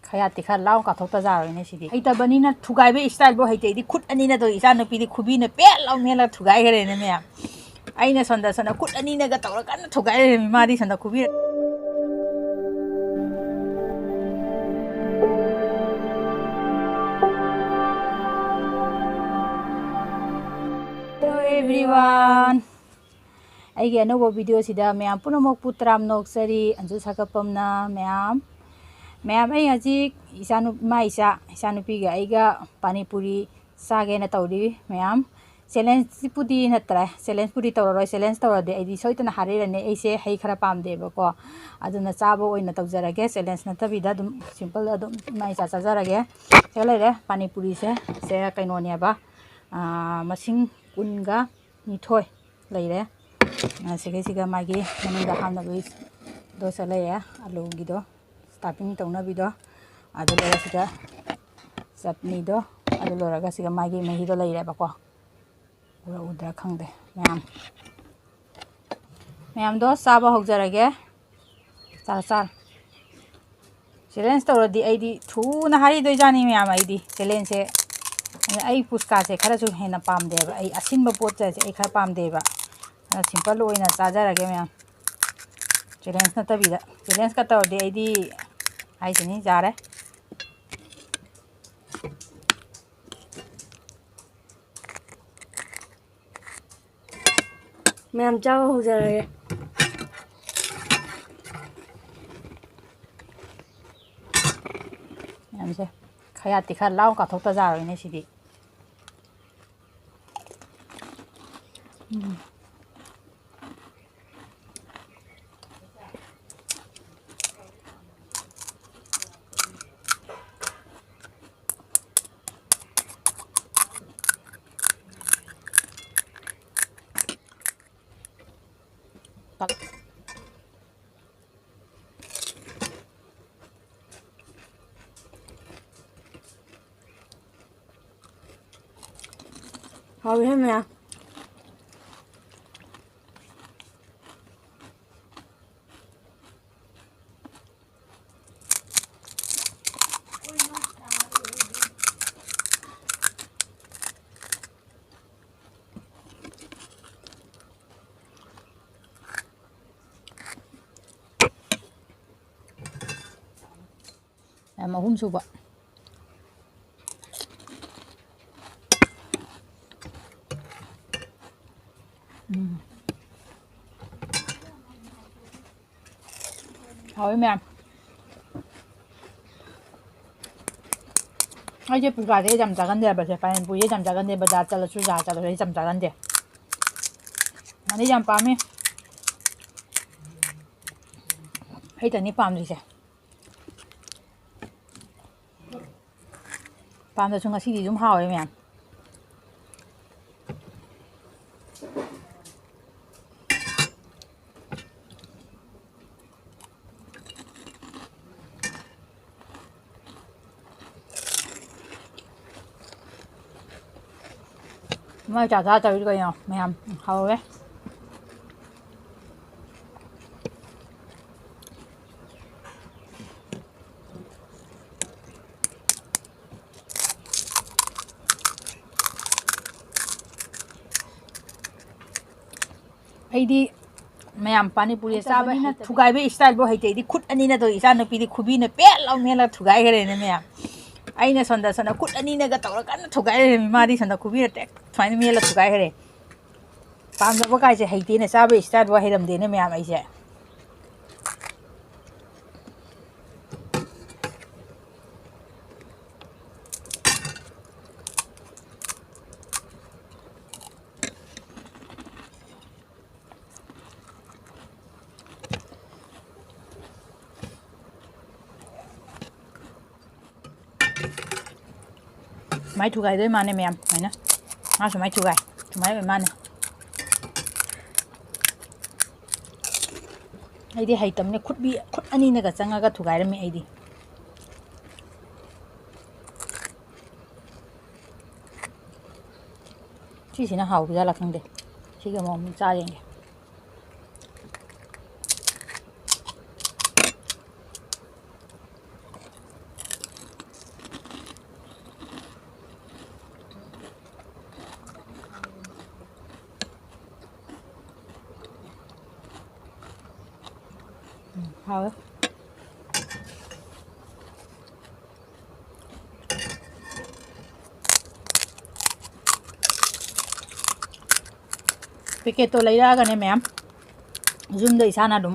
खयाती खर लाउ काथोक्ता जारोइने सिदी हैतबनिना थुगाइबे स्टाइल बो हैतेदी खुट अनिना तो इसा नुपीदी खुबीने पेल लाउ मेला थुगाइगरेने म्या आइना संदा खुट अनिना गा तौरा कन थुगाइरे मादी संदा खुबी हेलो एवरीवन अगे अनौब वीडियो सिदा मैम पुनमक पुत्राम नोक्सरी अंजु सकपमना मैम मैम आई हजिक इसानु मा इसानुपी गा आइगा पानीपुरी सागेना तौरी मैम चैलेंज पुदी नत्रा चैलेंज पुदी तौररोय चैलेंज तौरदे आइदी सोइतना हारेरने ऐसे हई खरा पामदेबको अदुना चाबो ओइना तौजरगे चैलेंज नतबिदा दुम सिंपल अदुम मा इसा चाजरगे चलेरे पानीपुरी से कैनोनेबा मसिंग कुनगा निथोय लेरे सिगा मागी मनुदा हामनबी दोसा लेया आलू गिदो स्टाफिंग तौनबिदो अदु लेरा सिगा चटनी दो अदु लोरागा सिगा मागी मही दो लेरे बको उरा उदरा खंगदे मैम दो साबा होगजरगे चार चैलेंज तौरदी आइदी थूना हारिदो जानी मैम आइदी चैलेंज से आई पुस्का से खरा जो हेना पामदेबा आई असिनबा पोत से आई खरा पामदेबा सिंपल ओइना चाजरगे मैम चैलेंज नतबिदा चैलेंज का तौरदी आइदी हाइसिनी जारे मैम चाहो हो जा रहे मैम से खयाती खर लाउ काथोक्ता जारोइने सिदी हाँ है मैम अहूम सूबा मैम अजे पुगादे जम जागंदे बसे पाइन पुये जम जागंदे बाजार चलसु जा चलो जम जागंदे मनी जम पामे हैतनी पामदिसे पामदसु ngasidi zum hawe मैम मैं चाचा तभी गई हूँ मैम हावे आइदी मैम पानीपुरी चाबनी थुगाइबे स्टाइल बो हैतेदी खुट अनिना तो इसा नुपीदी खुबीने पेल लाउ मेला थुगाइगरेने मैम आइना संदा खुट अनिना गा तौरा कन थुगाइरे मादी संदा खुबीरे टेक फाइन मेला थुगाइगरे पामदबो काइसे हैतेने चाबे स्टाइल बो हैरमदेने मैम आइसे máy thu gai đấy mà này mềm này nè nó sẽ máy thu gai mà này ai đi hay tầm này khút bi khút anh này cái chẳng cái thu gai đấy mình ai đi chỉ nó hậu ra là không được chỉ cái mồm cha vậy ꯍꯥꯎꯋꯦ ꯄꯦꯀꯦꯠꯇꯣ ꯂꯩꯔꯛꯑꯒꯅꯦ ꯃꯌꯥꯝ ꯌꯨꯝꯗ ꯏꯁꯥꯅ ꯑꯗꯨꯝ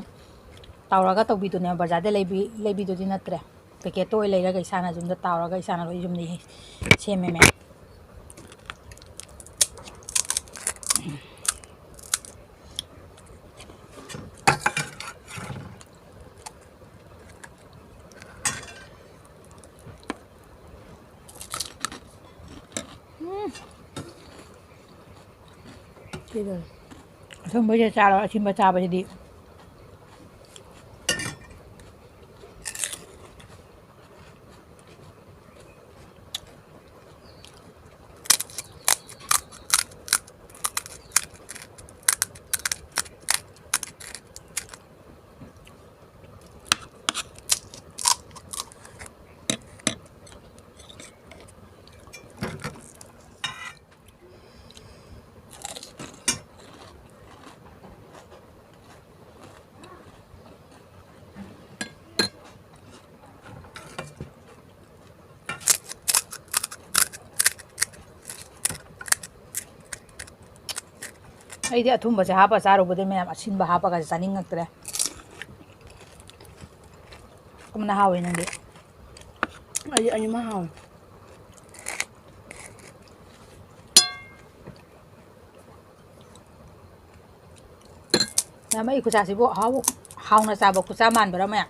ꯇꯧꯔꯒ ꯇꯧꯕꯤꯗꯨꯅꯦ ꯕꯖꯥꯔꯗ ꯂꯩꯕꯤꯗꯨꯗꯤ ꯅꯠꯇ꯭ꯔꯦ ꯄꯦꯀꯦꯠꯇꯣ ꯑꯣꯏ ꯂꯩꯔꯒ ꯏꯁꯥꯅ ꯌꯨꯝꯗ ꯇꯥꯎꯔꯒ ꯏꯁꯥꯅ ꯂꯣꯏ ꯌꯨꯝꯗ ꯁꯦꯝꯃꯦ ꯃꯌꯥꯝ Kidol. ꯑꯁꯪꯕꯁꯦ ꯆꯥꯔꯣ ꯑꯁꯤꯟꯕ ꯆꯥꯕꯁꯤꯗꯤ ꯑꯩꯗꯤ ꯑꯊꯨꯝꯕꯁꯦ ꯍꯥꯞꯄ ꯆꯥꯔꯨꯕꯗꯩ ꯃꯌꯥꯝ ꯑꯁꯤꯟꯕ ꯍꯥꯞꯄꯒꯁꯦ ꯆꯥꯅꯤꯡꯉꯛꯇ꯭ꯔꯦ ꯀꯃꯅ ꯍꯥꯎꯋꯤ ꯅꯪꯗꯤ Ani mahal. ꯃꯌꯥꯝ ꯑꯩ ꯈꯨꯆꯥꯁꯤꯕꯨ ꯍꯥꯎꯅ ꯆꯥꯕ ꯈꯨꯆꯥ ꯃꯥꯟꯕꯔꯥ ꯃꯌꯥꯝ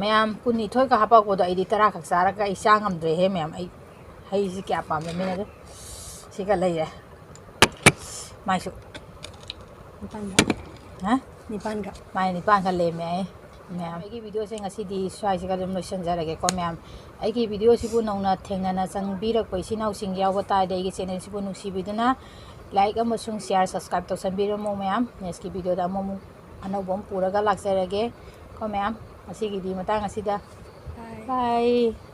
ꯃꯌꯥꯝ ꯀꯨꯟꯅꯤꯊꯣꯏꯒ ꯍꯥꯞꯄꯛꯄꯗꯣ ꯑꯩꯗꯤ 10 ꯈꯛ ꯆꯥꯔꯒ ꯑꯩ ꯆꯥ ꯉꯝꯗ꯭ꯔꯦꯍꯦ ꯃꯌꯥꯝ ꯑꯩ ꯍꯩꯁꯤ ꯀꯌꯥ ꯄꯥꯝꯗꯕꯅꯤꯅ ꯑꯗꯨ ꯁꯤꯒ ꯂꯩꯔꯦ ꯃꯥꯏꯁꯨ Nipanda. ꯍꯥ Nipanda. ꯃꯥꯏ 9ꯈꯛ ꯂꯦꯝꯃꯦ ꯑꯩ ꯃꯌꯥꯝ ꯑꯩꯒꯤ ꯚꯤꯗꯤꯑꯣꯁꯦ ꯉꯁꯤꯗꯤ ꯁ꯭ꯋꯥꯏꯁꯤꯒ ꯑꯗꯨꯝ ꯂꯣꯏꯁꯤꯟꯖꯔꯒꯦꯀꯣ ꯃꯌꯥꯝ ꯑꯩꯒꯤ ꯚꯤꯗꯤꯑꯣꯁꯤꯕꯨ ꯅꯧꯅ ꯊꯦꯡꯅꯅ ꯆꯪꯕꯤꯔꯛꯄ ꯏꯆꯤꯟ ꯏꯅꯥꯎꯁꯤꯡ ꯌꯥꯎꯕ ꯇꯥꯔꯗꯤ ꯑꯩꯒꯤ ꯆꯦꯅꯦꯜꯁꯤꯕꯨ ꯅꯨꯡꯁꯤꯕꯤꯗꯨꯅ ꯂꯥꯏꯛ ꯑꯃꯁꯨꯡ ꯁꯤꯌꯥꯔ ꯁꯕꯁꯀ꯭ꯔꯥꯏꯕ ꯇꯧꯁꯟꯕꯤꯔꯝꯃꯣ ꯃꯌꯥꯝ ꯅꯦꯛꯁꯀꯤ ꯚꯤꯗꯤꯑꯣꯗ ꯑꯃꯨꯛ ꯑꯅꯧꯕ ꯑꯃ ꯄꯨꯔꯒ ꯂꯥꯛꯆꯔꯒꯦ ꯀꯣ ꯃꯌꯥꯝ ꯉꯁꯤꯒꯤꯗꯤ ꯃꯇꯥꯡ ꯑꯁꯤꯗ Bye. ꯕꯥꯏ